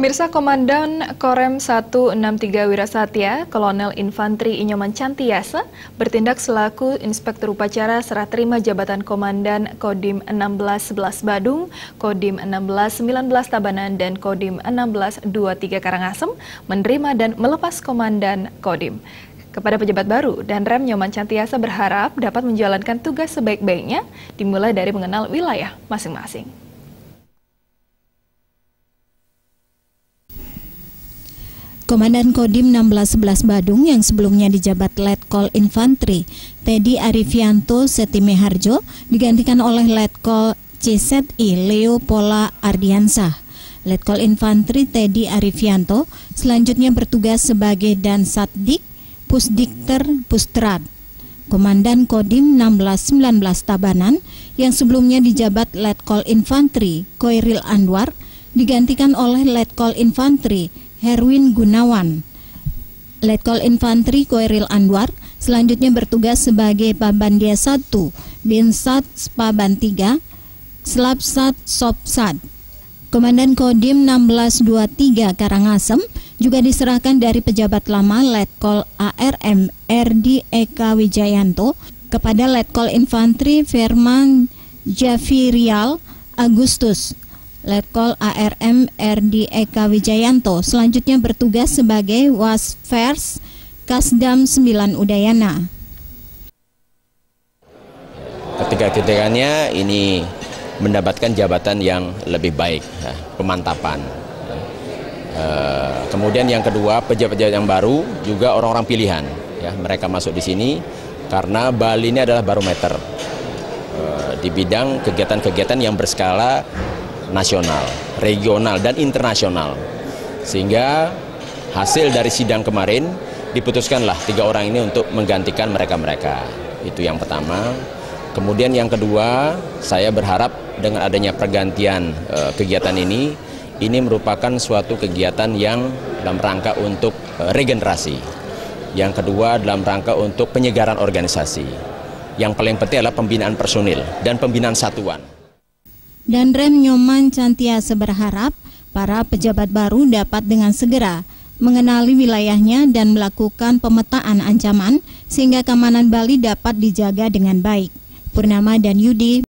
Pemirsa, Komandan Korem 163 Wirasatya, Kolonel Infantri Inyoman Cantiasa, bertindak selaku Inspektur Upacara serah terima jabatan Komandan Kodim 1611 Badung, Kodim 1619 Tabanan, dan Kodim 1623 Karangasem, menerima dan melepas Komandan Kodim. Kepada pejabat baru, Danrem Nyoman Cantiasa berharap dapat menjalankan tugas sebaik-baiknya, dimulai dari mengenal wilayah masing-masing. Komandan Kodim 1611 Badung yang sebelumnya dijabat Letkol Infantri Teddy Arifianto Setimeharjo digantikan oleh Letkol CZI Leo Pola Ardiansah. Letkol Infantri Teddy Arifianto selanjutnya bertugas sebagai Dansatdik Pusdikter Pustrad. Komandan Kodim 1619 Tabanan yang sebelumnya dijabat Letkol Infantri Koiril Anwar digantikan oleh Letkol Infantri Herwin Gunawan. Letkol Infantri Koiril Anwar selanjutnya bertugas sebagai Pabandia 1, Binsat Spaban 3, Slapsat Sopsad. Komandan Kodim 1623 Karangasem juga diserahkan dari pejabat lama Letkol ARM RD Eka Wijayanto kepada Letkol Infantri Firman Jafirial Agustus. Letkol ARM RD Eka Wijayanto selanjutnya bertugas sebagai Wasvers Kasdam 9 Udayana. Ketiga-tiganya ini mendapatkan jabatan yang lebih baik, pemantapan. Kemudian yang kedua, pejabat-pejabat yang baru juga orang-orang pilihan. Mereka masuk di sini karena Bali ini adalah barometer di bidang kegiatan-kegiatan yang berskala nasional, regional, dan internasional. Sehingga hasil dari sidang kemarin diputuskanlah 3 orang ini untuk menggantikan mereka-mereka. Itu yang pertama. Kemudian yang kedua, saya berharap dengan adanya pergantian kegiatan ini merupakan suatu kegiatan yang dalam rangka untuk regenerasi. Yang kedua dalam rangka untuk penyegaran organisasi. Yang paling penting adalah pembinaan personil dan pembinaan satuan. Danrem Nyoman Cantiasa berharap para pejabat baru dapat dengan segera mengenali wilayahnya dan melakukan pemetaan ancaman sehingga keamanan Bali dapat dijaga dengan baik. Purnama dan Yudi